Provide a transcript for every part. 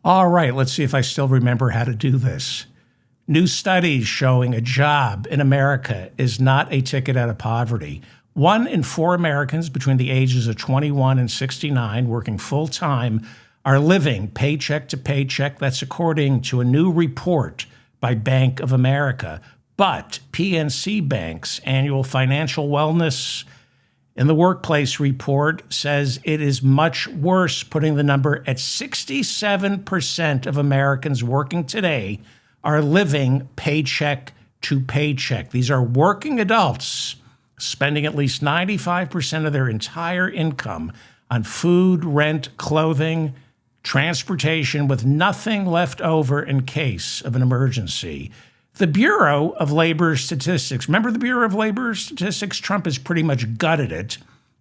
All right, let's see if I still remember how to do this. New studies showing a job in America is not a ticket out of poverty. 1 in 4 Americans between the ages of 21 and 69 working full-time are living paycheck to paycheck. That's according to a new report by Bank of America. But PNC Bank's annual financial wellness in the workplace report says it is much worse, putting the number at 67% of Americans working today are living paycheck to paycheck. These are working adults spending at least 95% of their entire income on food, rent, clothing, transportation, with nothing left over in case of an emergency. The Bureau of Labor Statistics, remember the Bureau of Labor Statistics? Trump has pretty much gutted it,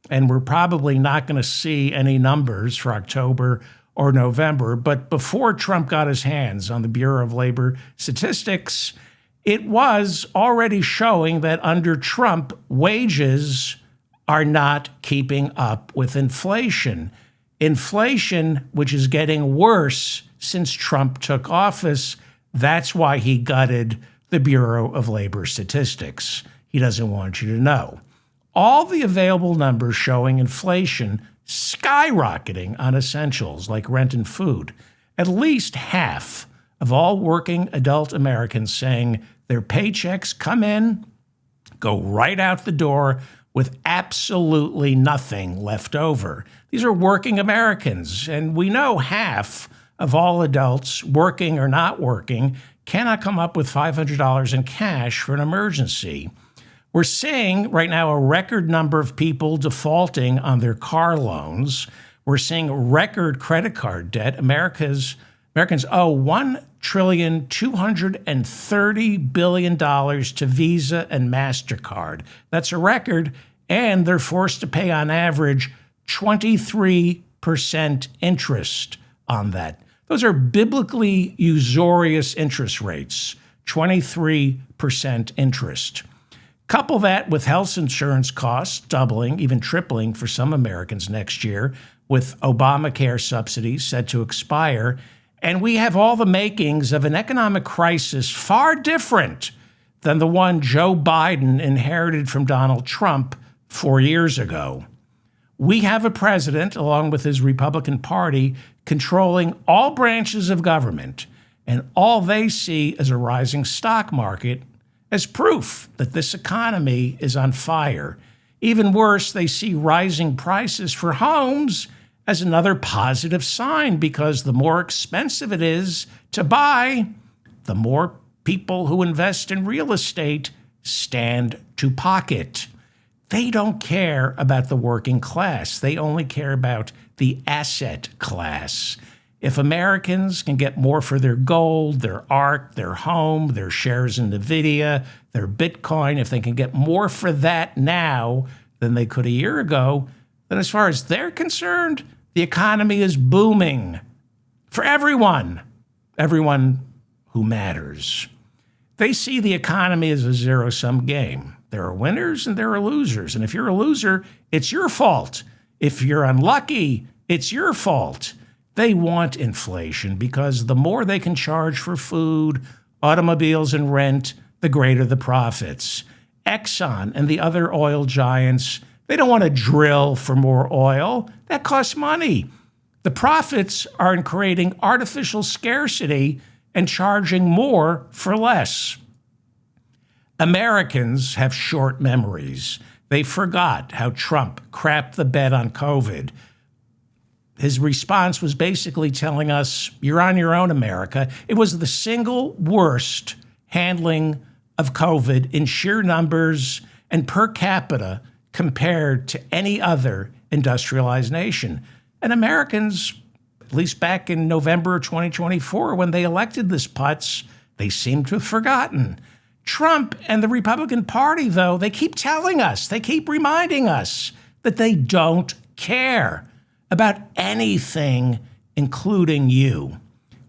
and we're probably not going to see any numbers for October or November. But before Trump got his hands on the Bureau of Labor Statistics, it was already showing that under Trump, wages are not keeping up with inflation. Inflation, which is getting worse since Trump took office. That's why he gutted the Bureau of Labor Statistics. He doesn't want you to know. All the available numbers showing inflation skyrocketing on essentials like rent and food. At least half of all working adult Americans saying their paychecks come in, go right out the door with absolutely nothing left over. These are working Americans, and we know half of all adults, working or not working, cannot come up with $500 in cash for an emergency. We're seeing right now a record number of people defaulting on their car loans. We're seeing record credit card debt. Americans owe $1.23 trillion to Visa and MasterCard. That's a record, and they're forced to pay on average 23% interest on that. Those are biblically usurious interest rates, 23% interest. Couple that with health insurance costs doubling, even tripling for some Americans next year, with Obamacare subsidies set to expire, and we have all the makings of an economic crisis far different than the one Joe Biden inherited from Donald Trump 4 years ago. We have a president, along with his Republican Party, controlling all branches of government, and all they see is a rising stock market as proof that this economy is on fire. Even worse, they see rising prices for homes as another positive sign, because the more expensive it is to buy, the more people who invest in real estate stand to pocket. They don't care about the working class. They only care about the asset class. If Americans can get more for their gold, their art, their home, their shares in NVIDIA, their Bitcoin, if they can get more for that now than they could a year ago, then as far as they're concerned, the economy is booming for everyone who matters. They see the economy as a zero-sum game. There are winners and there are losers. And if you're a loser, it's your fault. If you're unlucky, it's your fault. They want inflation because the more they can charge for food, automobiles, and rent, the greater the profits. Exxon and the other oil giants, they don't want to drill for more oil. That costs money. The profits are in creating artificial scarcity and charging more for less. Americans have short memories. They forgot how Trump crapped the bed on COVID. His response was basically telling us, you're on your own, America. It was the single worst handling of COVID in sheer numbers and per capita compared to any other industrialized nation. And Americans, at least back in November 2024, when they elected this putz, they seem to have forgotten. Trump and the Republican Party, though, they keep telling us, they keep reminding us that they don't care about anything, including you.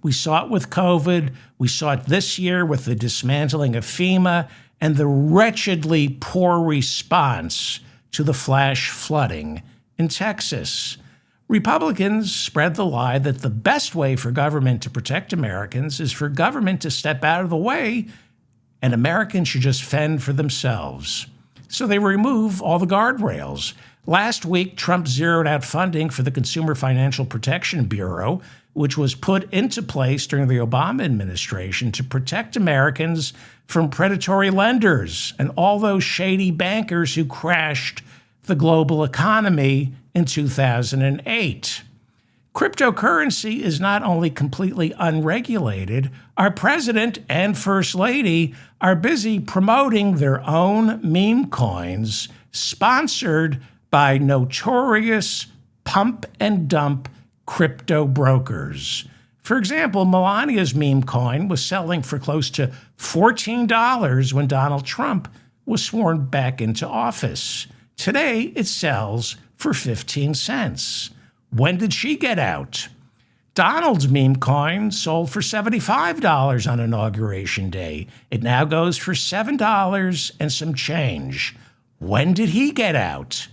We saw it with COVID. We saw it this year with the dismantling of FEMA and the wretchedly poor response to the flash flooding in Texas. Republicans spread the lie that the best way for government to protect Americans is for government to step out of the way and Americans should just fend for themselves. So they remove all the guardrails. Last week, Trump zeroed out funding for the Consumer Financial Protection Bureau, which was put into place during the Obama administration to protect Americans from predatory lenders and all those shady bankers who crashed the global economy in 2008. Cryptocurrency is not only completely unregulated, our president and first lady are busy promoting their own meme coins sponsored by notorious pump and dump crypto brokers. For example, Melania's meme coin was selling for close to $14 when Donald Trump was sworn back into office. Today, it sells for 15 cents. When did she get out? Donald's meme coin sold for $75 on Inauguration Day. It now goes for $7 and some change. When did he get out?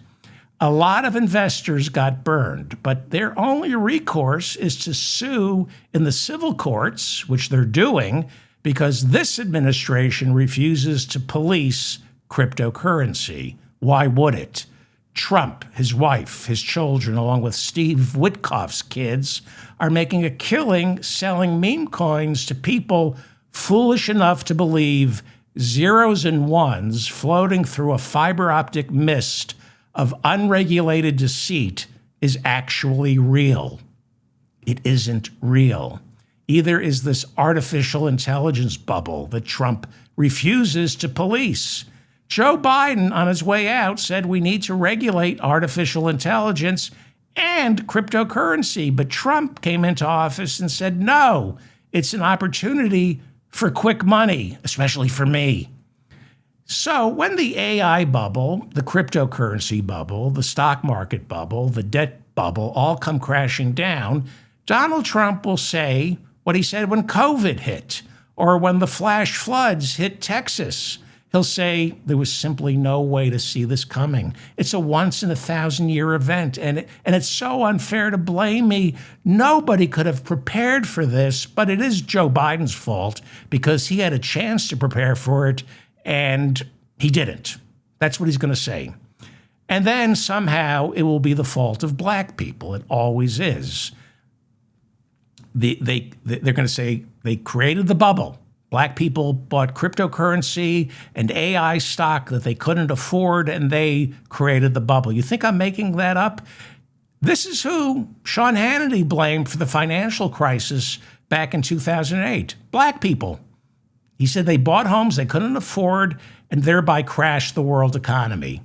A lot of investors got burned, but their only recourse is to sue in the civil courts, which they're doing, because this administration refuses to police cryptocurrency. Why would it? Trump, his wife, his children, along with Steve Witkoff's kids, are making a killing selling meme coins to people foolish enough to believe zeros and ones floating through a fiber optic mist of unregulated deceit is actually real. It isn't real. Either is this artificial intelligence bubble that Trump refuses to police. Joe Biden, on his way out, said we need to regulate artificial intelligence and cryptocurrency. But Trump came into office and said, no, it's an opportunity for quick money, especially for me. So when the AI bubble, the cryptocurrency bubble, the stock market bubble, the debt bubble all come crashing down, Donald Trump will say what he said when COVID hit or when the flash floods hit Texas. He'll say there was simply no way to see this coming. It's a once-in-a-thousand-year event, and it's so unfair to blame me. Nobody could have prepared for this, but it is Joe Biden's fault because he had a chance to prepare for it, and he didn't. That's what he's going to say. And then somehow it will be the fault of black people. It always is. They're going to say they created the bubble. Black people bought cryptocurrency and AI stock that they couldn't afford, and they created the bubble. You think I'm making that up? This is who Sean Hannity blamed for the financial crisis back in 2008. Black people. He said they bought homes they couldn't afford and thereby crashed the world economy.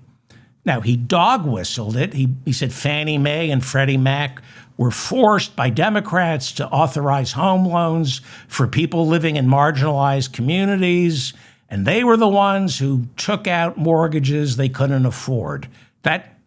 Now, he dog whistled it. He said Fannie Mae and Freddie Mac were forced by Democrats to authorize home loans for people living in marginalized communities, and they were the ones who took out mortgages they couldn't afford. That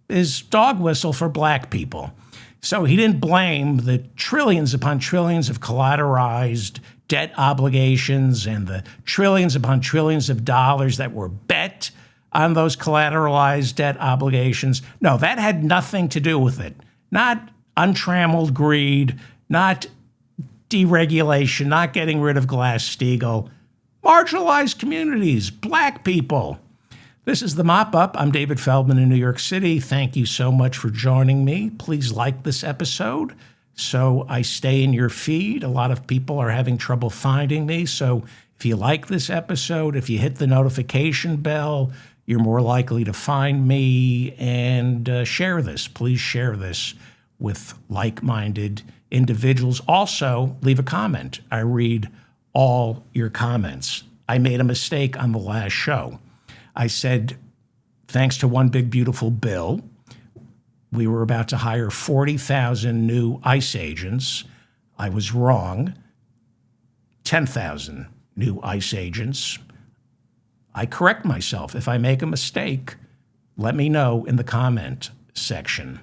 is dog whistle for black people. So he didn't blame the trillions upon trillions of collateralized debt obligations and the trillions upon trillions of dollars that were bet on those collateralized debt obligations. No, that had nothing to do with it. Not untrammeled greed, not deregulation, not getting rid of Glass-Steagall. Marginalized communities, black people. This is The Mop-Up. I'm David Feldman in New York City. Thank you so much for joining me. Please like this episode so I stay in your feed. A lot of people are having trouble finding me. So if you like this episode, if you hit the notification bell, you're more likely to find me. And share this. Please share this with like-minded individuals. Also, leave a comment. I read all your comments. I made a mistake on the last show. I said, thanks to one big, beautiful bill, we were about to hire 40,000 new ICE agents. I was wrong. 10,000 new ICE agents. I correct myself. If I make a mistake, let me know in the comment section.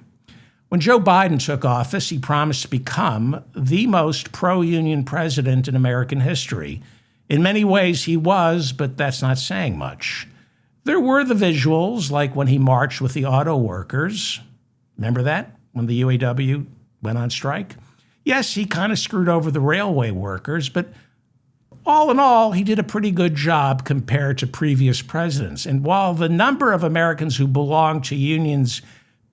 When Joe Biden took office, he promised to become the most pro-union president in American history. In many ways, he was, but that's not saying much. There were the visuals, like when he marched with the auto workers. Remember that? when the UAW went on strike. Yes, he kind of screwed over the railway workers, but all in all, he did a pretty good job compared to previous presidents. And while the number of Americans who belonged to unions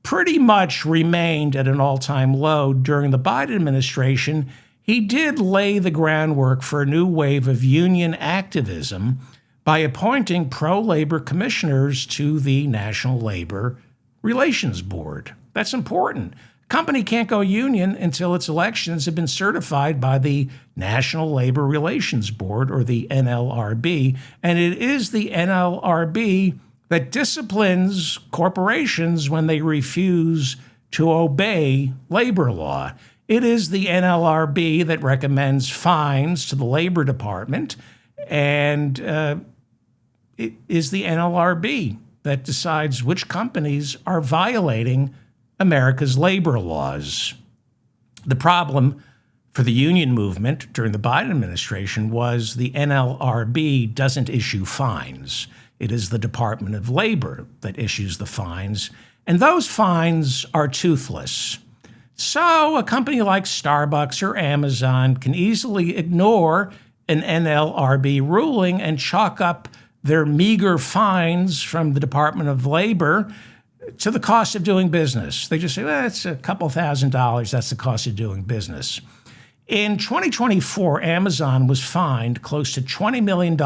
pretty much remained at an all-time low during the Biden administration, he did lay the groundwork for a new wave of union activism by appointing pro-labor commissioners to the National Labor Relations Board. That's important. A company can't go union until its elections have been certified by the National Labor Relations Board, or the NLRB, and it is the NLRB that disciplines corporations when they refuse to obey labor law. It is the NLRB that recommends fines to the Labor Department, and it is the NLRB that decides which companies are violating America's labor laws. The problem for the union movement during the Biden administration was the NLRB doesn't issue fines. It is the Department of Labor that issues the fines, and those fines are toothless. So a company like Starbucks or Amazon can easily ignore an NLRB ruling and chalk up their meager fines from the Department of Labor to the cost of doing business. They just say, well, it's a couple $1,000s. That's the cost of doing business. In 2024, Amazon was fined close to $20 million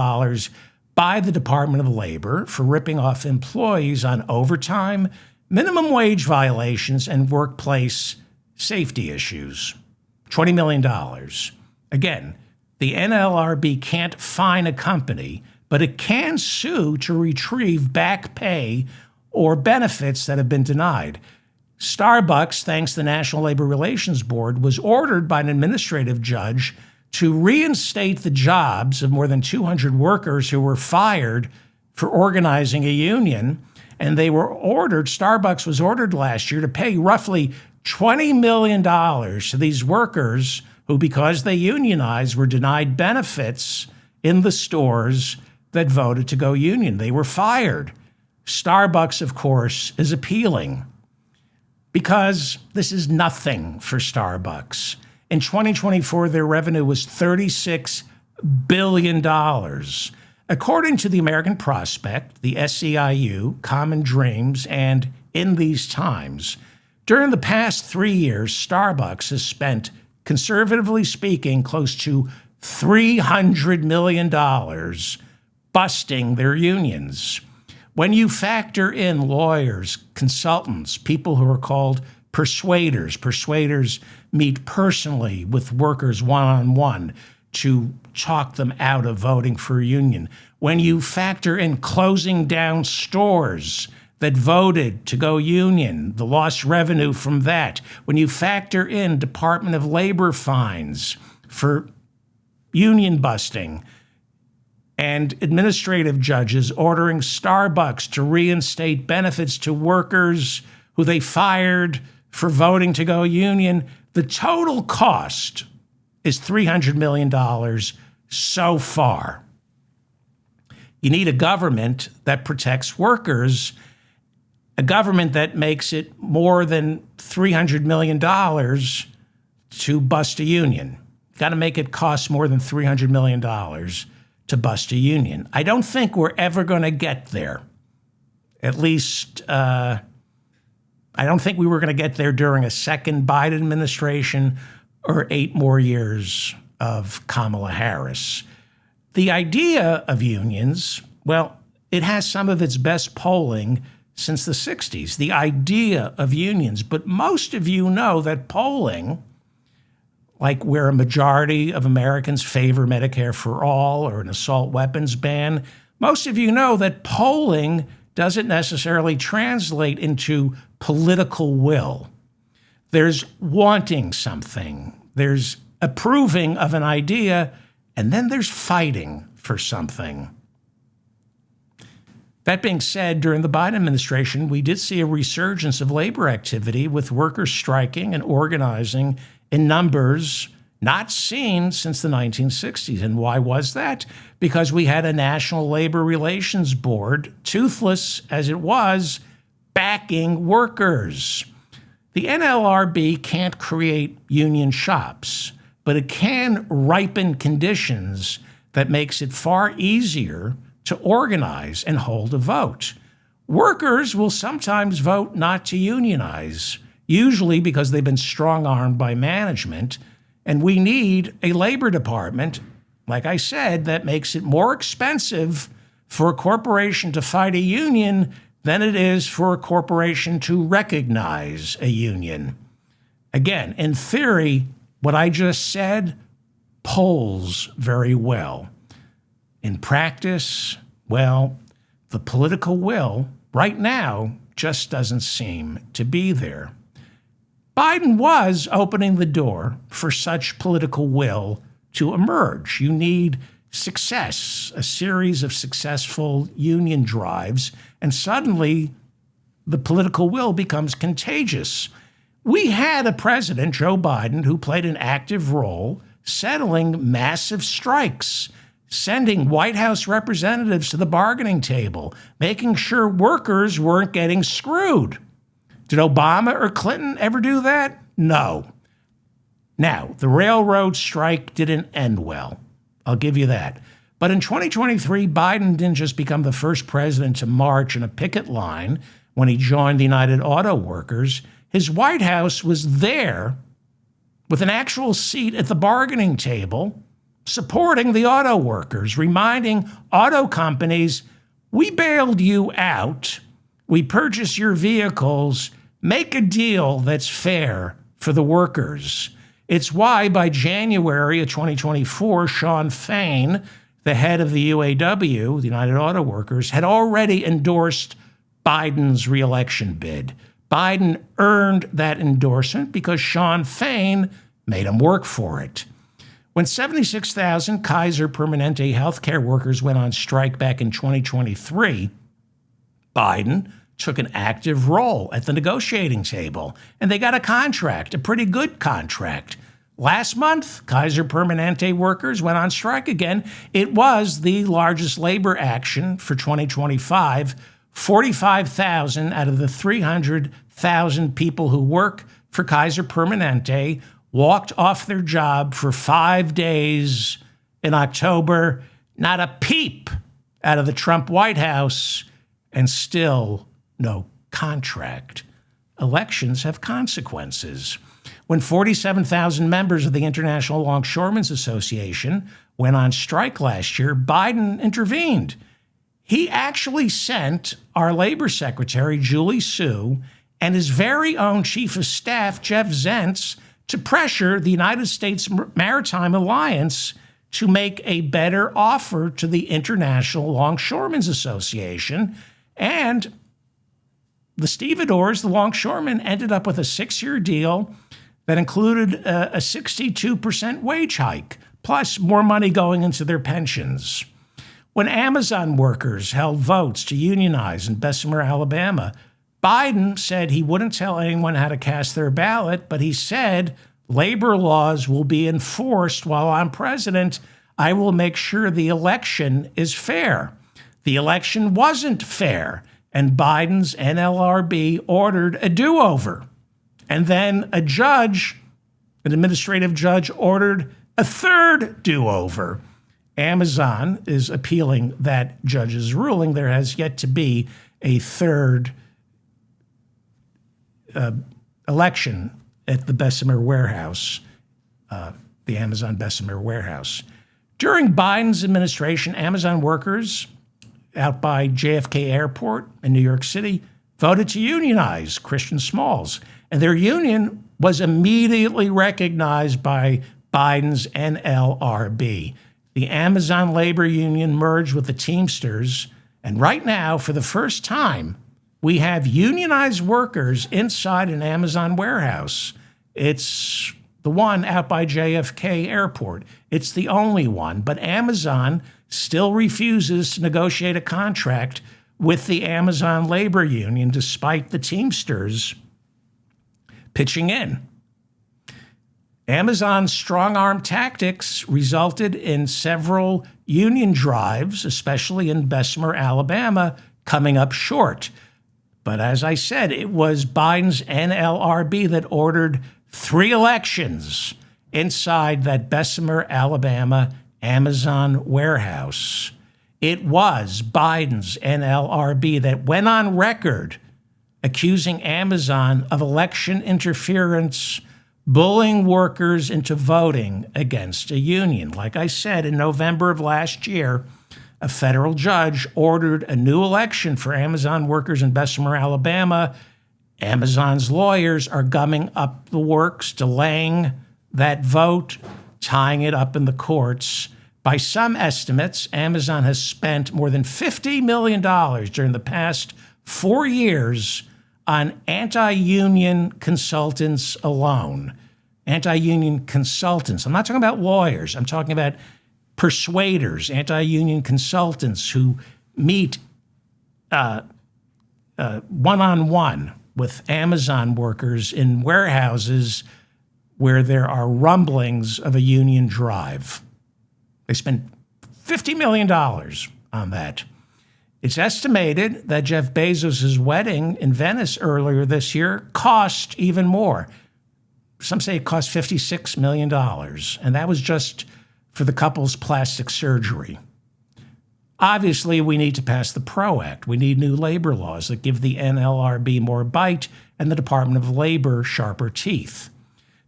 by the Department of Labor for ripping off employees on overtime, minimum wage violations, and workplace safety issues. $20 million. Again, the NLRB can't fine a company, but it can sue to retrieve back pay or benefits that have been denied. Starbucks, thanks to the National Labor Relations Board, was ordered by an administrative judge to reinstate the jobs of more than 200 workers who were fired for organizing a union. And Starbucks was ordered last year to pay roughly $20 million to these workers who, because they unionized, were denied benefits in the stores that voted to go union. They were fired. Starbucks, of course, is appealing because this is nothing for Starbucks. In 2024, their revenue was $36 billion. According to the American Prospect, the SEIU, Common Dreams, and In These Times, during the past 3 years, Starbucks has spent, conservatively speaking, close to $300 million busting their unions. When you factor in lawyers, consultants, people who are called persuaders meet personally with workers one-on-one to talk them out of voting for a union. When you factor in closing down stores that voted to go union, the lost revenue from that. When you factor in Department of Labor fines for union busting, and administrative judges ordering Starbucks to reinstate benefits to workers who they fired for voting to go union, the total cost is $300 million so far. You need a government that protects workers, a government that makes it more than $300 million to bust a union. You've got to make it cost more than $300 million to bust a union. I don't think we're ever going to get there. At least, I don't think we were going to get there during a second Biden administration or 8 more years of Kamala Harris. The idea of unions, well, it has some of its best polling since the 60s, the idea of unions. But most of you know that polling, like where a majority of Americans favor Medicare for all or an assault weapons ban, most of you know that polling doesn't necessarily translate into political will. There's wanting something, there's approving of an idea, and then there's fighting for something. That being said, during the Biden administration, we did see a resurgence of labor activity with workers striking and organizing in numbers not seen since the 1960s. And why was that? Because we had a National Labor Relations Board, toothless as it was, backing workers. The NLRB can't create union shops, but it can ripen conditions that makes it far easier to organize and hold a vote. Workers will sometimes vote not to unionize, usually because they've been strong-armed by management, and we need a labor department, like I said, that makes it more expensive for a corporation to fight a union than it is for a corporation to recognize a union. Again, in theory, what I just said polls very well. In practice, well, the political will right now just doesn't seem to be there. Biden was opening the door for such political will to emerge. You need success, a series of successful union drives, and suddenly the political will becomes contagious. We had a president, Joe Biden, who played an active role settling massive strikes, sending White House representatives to the bargaining table, making sure workers weren't getting screwed. Did Obama or Clinton ever do that? No. Now, the railroad strike didn't end well. I'll give you that. But in 2023, Biden didn't just become the first president to march in a picket line when he joined the United Auto Workers. His White House was there with an actual seat at the bargaining table, supporting the auto workers, reminding auto companies, we bailed you out, we purchased your vehicles, make a deal that's fair for the workers. It's why by January of 2024, Shawn Fain, the head of the UAW, the United Auto Workers, had already endorsed Biden's reelection bid. Biden earned that endorsement because Shawn Fain made him work for it. When 76,000 Kaiser Permanente healthcare workers went on strike back in 2023, Biden took an active role at the negotiating table, and they got a contract, a pretty good contract. Last month, Kaiser Permanente workers went on strike again. It was the largest labor action for 2025. 45,000 out of the 300,000 people who work for Kaiser Permanente walked off their job for 5 days in October. Not a peep out of the Trump White House, and still no contract. Elections have consequences. When 47,000 members of the International Longshoremen's Association went on strike last year, Biden intervened. He actually sent our labor secretary, Julie Su, and his very own chief of staff, Jeff Zients, to pressure the United States Maritime Alliance to make a better offer to the International Longshoremen's Association. And the stevedores, the longshoremen, ended up with a 6-year deal that included a 62% wage hike, plus more money going into their pensions. When Amazon workers held votes to unionize in Bessemer, Alabama, Biden said he wouldn't tell anyone how to cast their ballot, but he said labor laws will be enforced while I'm president. I will make sure the election is fair. The election wasn't fair, and Biden's NLRB ordered a do-over. And then a judge, an administrative judge, ordered a third do-over. Amazon is appealing that judge's ruling. There has yet to be a third election at the Bessemer warehouse, the Amazon Bessemer warehouse. During Biden's administration, Amazon workers out by JFK Airport in New York City voted to unionize Christian Smalls, and their union was immediately recognized by Biden's NLRB. The Amazon labor union merged with the Teamsters, and right now, for the first time, we have unionized workers inside an Amazon warehouse. It's the one out by JFK Airport. It's the only one, but Amazon still refuses to negotiate a contract with the Amazon labor union, despite the Teamsters pitching in. Amazon's strong-arm tactics resulted in several union drives, especially in Bessemer, Alabama, coming up short. But as I said, it was Biden's NLRB that ordered 3 elections inside that Bessemer, Alabama Amazon warehouse. It was Biden's NLRB that went on record accusing Amazon of election interference, bullying workers into voting against a union. Like I said, in November of last year, a federal judge ordered a new election for Amazon workers in Bessemer, Alabama. Amazon's lawyers are gumming up the works, delaying that vote, tying it up in the courts. By some estimates, Amazon has spent more than $50 million during the past 4 years on anti-union consultants alone. Anti-union consultants. I'm not talking about lawyers. I'm talking about persuaders, anti-union consultants who meet one-on-one with Amazon workers in warehouses where there are rumblings of a union drive. They spent $50 million on that. It's estimated that Jeff Bezos' wedding in Venice earlier this year cost even more. Some say it cost $56 million, and that was just for the couple's plastic surgery. Obviously, we need to pass the PRO Act. We need new labor laws that give the NLRB more bite and the Department of Labor sharper teeth.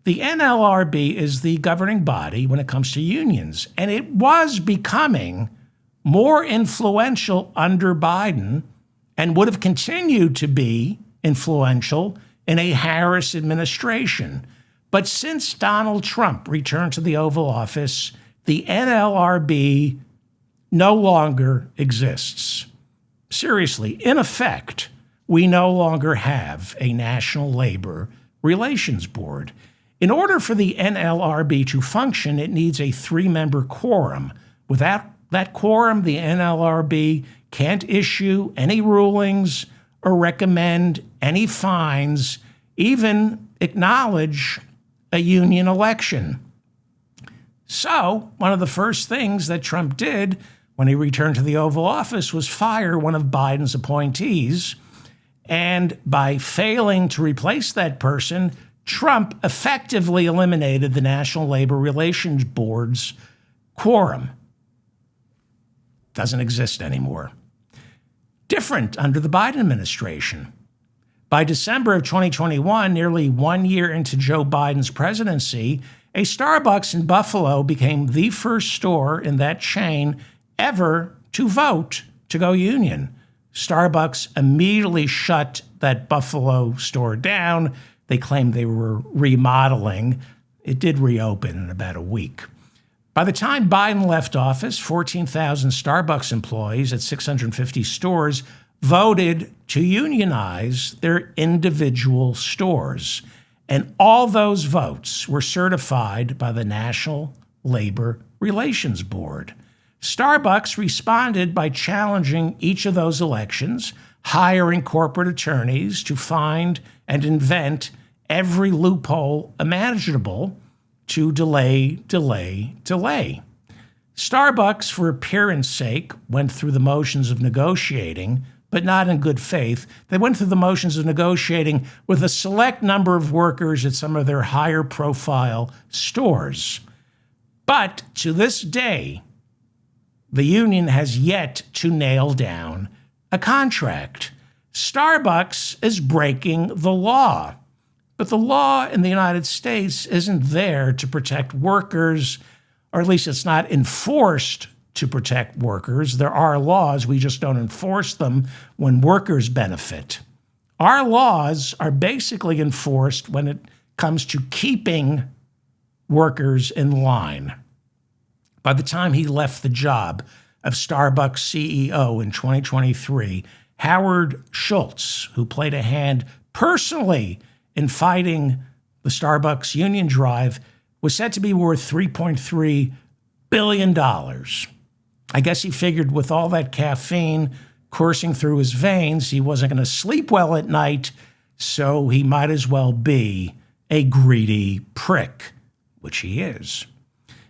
The NLRB is the governing body when it comes to unions, and it was becoming more influential under Biden and would have continued to be influential in a Harris administration. But since Donald Trump returned to the Oval Office, the NLRB no longer exists. Seriously, in effect, we no longer have a National Labor Relations Board. In order for the NLRB to function, it needs a 3-member quorum. Without that quorum, the NLRB can't issue any rulings or recommend any fines, even acknowledge a union election. So, one of the first things that Trump did when he returned to the Oval Office was fire one of Biden's appointees. And by failing to replace that person, Trump effectively eliminated the National Labor Relations Board's quorum. Doesn't exist anymore. Different under the Biden administration. By December of 2021, nearly 1 year into Joe Biden's presidency, a Starbucks in Buffalo became the first store in that chain ever to vote to go union. Starbucks immediately shut that Buffalo store down. They claimed they were remodeling. It did reopen in about a week. By the time Biden left office, 14,000 Starbucks employees at 650 stores voted to unionize their individual stores. And all those votes were certified by the National Labor Relations Board. Starbucks responded by challenging each of those elections, hiring corporate attorneys to find and invent every loophole imaginable to delay. Starbucks, for appearance sake, went through the motions of negotiating, but not in good faith. They went through the motions of negotiating with a select number of workers at some of their higher profile stores. But to this day, the union has yet to nail down a contract. Starbucks is breaking the law. But the law in the United States isn't there to protect workers, or at least it's not enforced to protect workers. There are laws, we just don't enforce them when workers benefit. Our laws are basically enforced when it comes to keeping workers in line. By the time he left the job of Starbucks CEO in 2023, Howard Schultz, who played a hand personally in fighting the Starbucks union drive, was said to be worth $3.3 billion. I guess he figured with all that caffeine coursing through his veins, he wasn't going to sleep well at night, so he might as well be a greedy prick, which he is.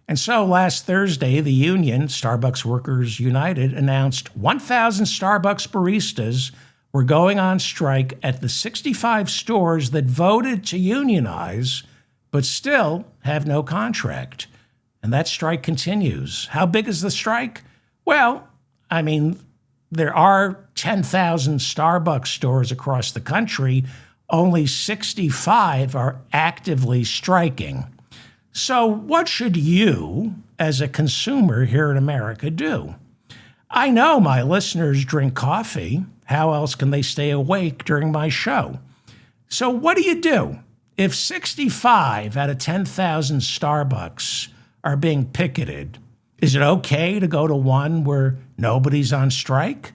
And so last Thursday, the union, Starbucks Workers United, announced 1,000 Starbucks baristas were going on strike at the 65 stores that voted to unionize, but still have no contract. And that strike continues. How big is the strike? Well, I mean, there are 10,000 Starbucks stores across the country. Only 65 are actively striking. So what should you, as a consumer here in America, do? I know my listeners drink coffee. How else can they stay awake during my show? So what do? If 65 out of 10,000 Starbucks are being picketed, is it okay to go to one where nobody's on strike?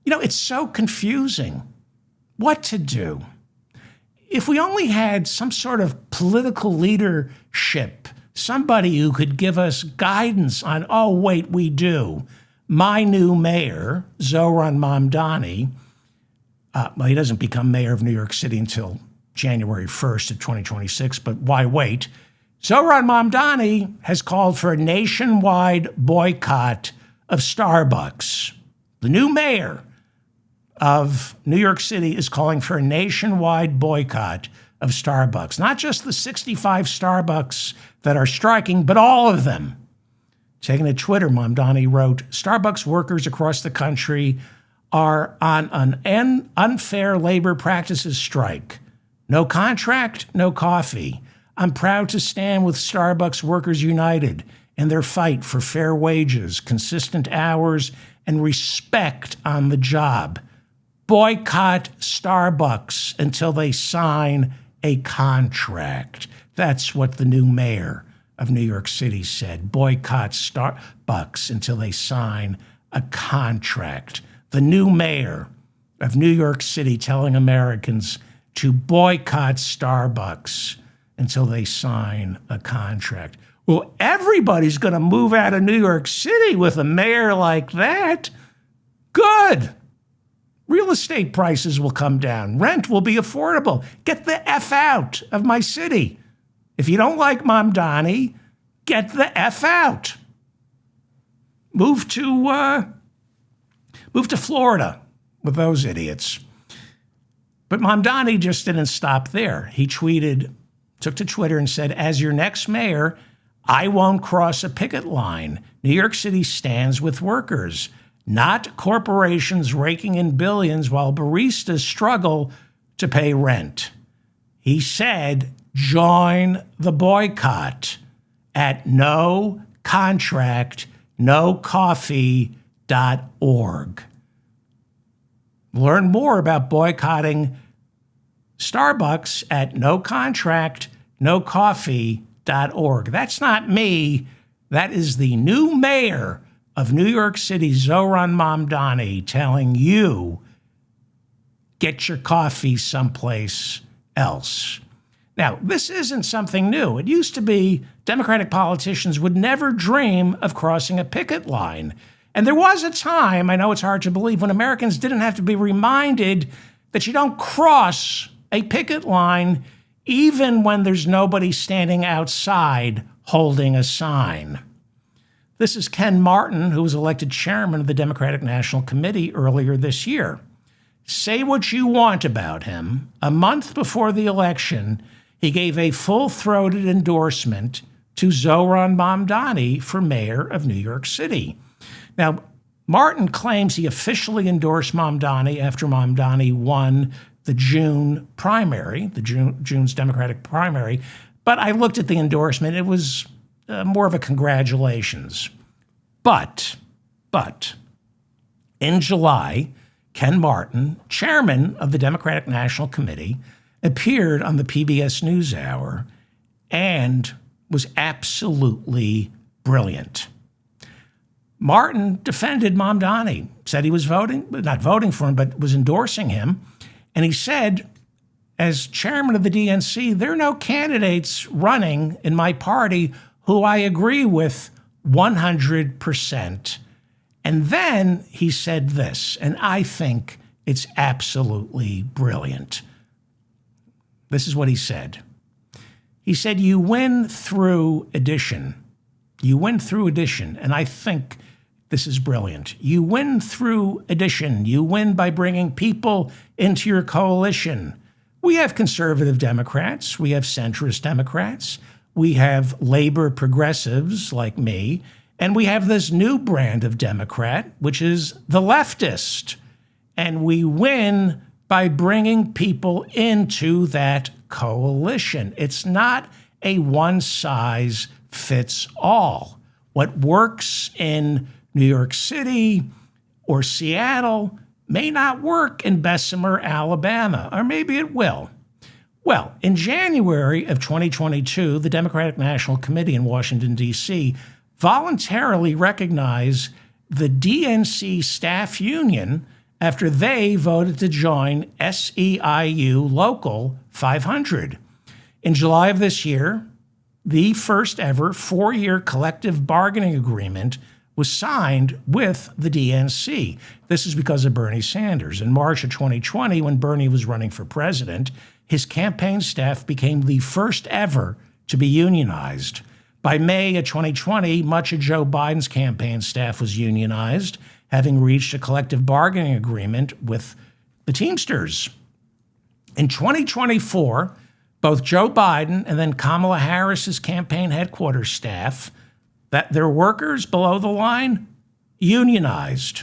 You know, it's so confusing. What to do? If we only had some sort of political leadership, somebody who could give us guidance on, oh, wait, we do. My new mayor, Zohran Mamdani, well, he doesn't become mayor of New York City until January 1st of 2026, but why wait? Zohran Mamdani has called for a nationwide boycott of Starbucks. The new mayor of New York City is calling for a nationwide boycott of Starbucks. Not just the 65 Starbucks that are striking, but all of them. Taking to Twitter, Mamdani wrote, Starbucks workers across the country are on an unfair labor practices strike. No contract, no coffee. I'm proud to stand with Starbucks Workers United in their fight for fair wages, consistent hours, and respect on the job. Boycott Starbucks until they sign a contract. That's what the new mayor of New York City said. Boycott Starbucks until they sign a contract. The new mayor of New York City telling Americans to boycott Starbucks until they sign a contract. Well, everybody's going to move out of New York City with a mayor like that. Good. Real estate prices will come down. Rent will be affordable. Get the F out of my city. If you don't like Mamdani, get the F out. Move to Florida with those idiots. But Mamdani just didn't stop there. He took to Twitter and said, as your next mayor, I won't cross a picket line. New York City stands with workers, not corporations raking in billions while baristas struggle to pay rent. He said, join the boycott at nocontract.nocoffee.org. Learn more about boycotting Starbucks at nocontract.nocoffee.org. That's not me. That is the new mayor of New York City, Zohran Mamdani, telling you, get your coffee someplace else. Now, this isn't something new. It used to be Democratic politicians would never dream of crossing a picket line. And there was a time, I know it's hard to believe, when Americans didn't have to be reminded that you don't cross a picket line even when there's nobody standing outside holding a sign. This is Ken Martin, who was elected chairman of the Democratic National Committee earlier this year. Say what you want about him. A month before the election, he gave a full-throated endorsement to Zohran Mamdani for mayor of New York City. Now, Martin claims he officially endorsed Mamdani after Mamdani won the June primary, June's Democratic primary. But I looked at the endorsement. It was more of a congratulations. But in July, Ken Martin, chairman of the Democratic National Committee, appeared on the PBS NewsHour and was absolutely brilliant. Martin defended Mamdani, said he was not voting for him, but was endorsing him. And he said, as chairman of the DNC, there are no candidates running in my party who I agree with 100%. And then he said this, and I think it's absolutely brilliant. This is what he said. He said, you win through addition. You win through addition. And I think This is brilliant. You win through addition. You win by bringing people into your coalition. We have conservative Democrats. We have centrist Democrats. We have labor progressives like me. And we have this new brand of Democrat, which is the leftist. And we win by bringing people into that coalition. It's not a one-size-fits-all. What works in New York City or Seattle may not work in Bessemer, Alabama, or maybe it will. Well, in January of 2022, the Democratic National Committee in Washington, D.C., voluntarily recognized the DNC staff union after they voted to join SEIU Local 500. In July of this year, the first ever 4-year collective bargaining agreement was signed with the DNC. This is because of Bernie Sanders. In March of 2020, when Bernie was running for president, his campaign staff became the first ever to be unionized. By May of 2020, much of Joe Biden's campaign staff was unionized, having reached a collective bargaining agreement with the Teamsters. In 2024, both Joe Biden and then Kamala Harris's campaign headquarters staff, that their workers below the line, unionized.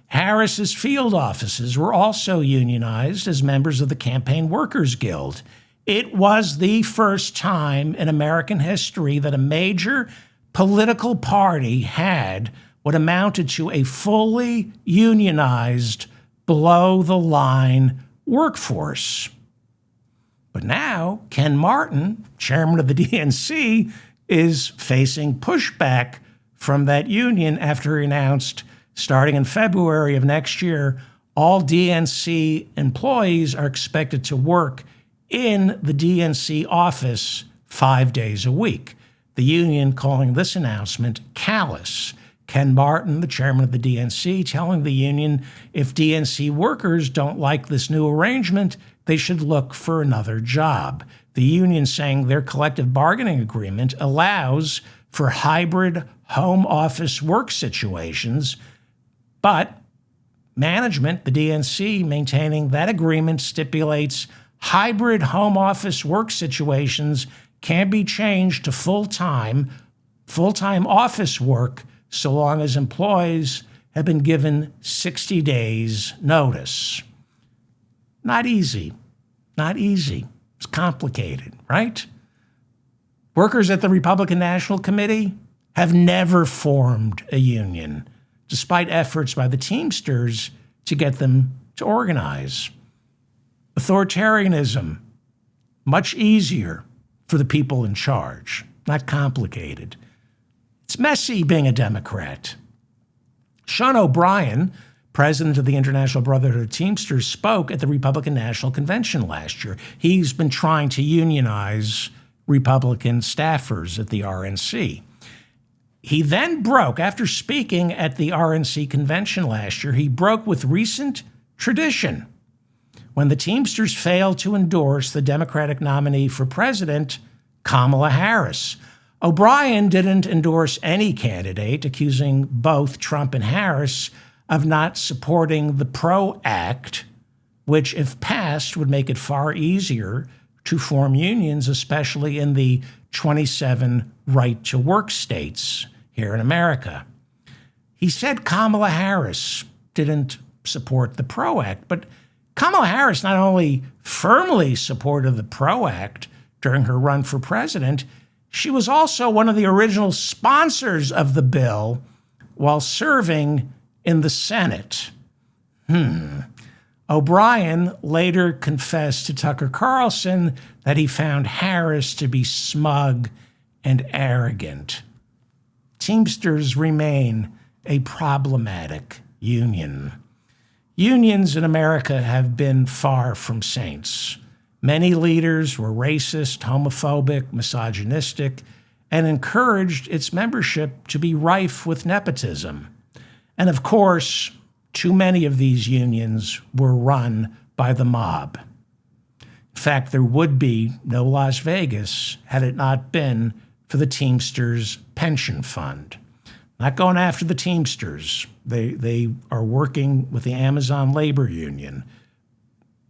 Harris's field offices were also unionized as members of the Campaign Workers Guild. It was the first time in American history that a major political party had what amounted to a fully unionized, below-the-line workforce. But now, Ken Martin, chairman of the DNC, is facing pushback from that union after he announced, starting in February of next year, all DNC employees are expected to work in the DNC office 5 days a week. The union calling this announcement callous. Ken Martin, the chairman of the DNC, telling the union if DNC workers don't like this new arrangement, they should look for another job. The union saying their collective bargaining agreement allows for hybrid home office work situations, but management, the DNC, maintaining that agreement stipulates hybrid home office work situations can be changed to full-time office work so long as employees have been given 60 days notice. Not easy. Not easy. It's complicated, right? Workers at the Republican National Committee have never formed a union, despite efforts by the Teamsters to get them to organize. Authoritarianism, much easier for the people in charge, not complicated. It's messy being a Democrat. Sean O'Brien, president of the International Brotherhood of Teamsters, spoke at the Republican National Convention last year. He's been trying to unionize Republican staffers at the RNC. He then broke, after speaking at the RNC convention last year, he broke with recent tradition. When the Teamsters failed to endorse the Democratic nominee for president, Kamala Harris, O'Brien didn't endorse any candidate, accusing both Trump and Harris of not supporting the PRO Act, which, if passed, would make it far easier to form unions, especially in the 27 right-to-work states here in America. He said Kamala Harris didn't support the PRO Act, but Kamala Harris not only firmly supported the PRO Act during her run for president, she was also one of the original sponsors of the bill while serving in the Senate. O'Brien later confessed to Tucker Carlson that he found Harris to be smug and arrogant. Teamsters remain a problematic union. Unions in America have been far from saints. Many leaders were racist, homophobic, misogynistic, and encouraged its membership to be rife with nepotism. And of course, too many of these unions were run by the mob. In fact, there would be no Las Vegas had it not been for the Teamsters Pension Fund. Not going after the Teamsters. They are working with the Amazon Labor Union.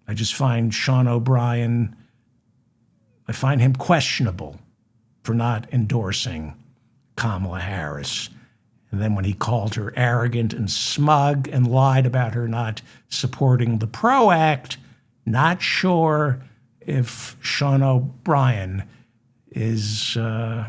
I just find Sean O'Brien, I find him questionable for not endorsing Kamala Harris. And then when he called her arrogant and smug and lied about her not supporting the PRO Act, not sure if Sean O'Brien is the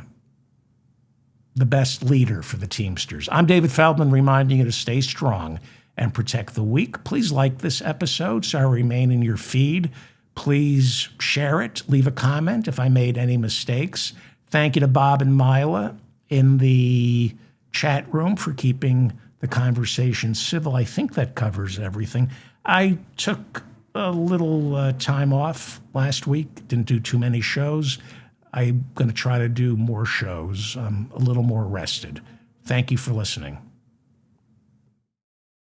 best leader for the Teamsters. I'm David Feldman, reminding you to stay strong and protect the weak. Please like this episode so I remain in your feed. Please share it. Leave a comment if I made any mistakes. Thank you to Bob and Mila in the chat room for keeping the conversation civil. I think that covers everything. I took a little time off last week, didn't do too many shows. I'm going to try to do more shows. I'm a little more rested. Thank you for listening.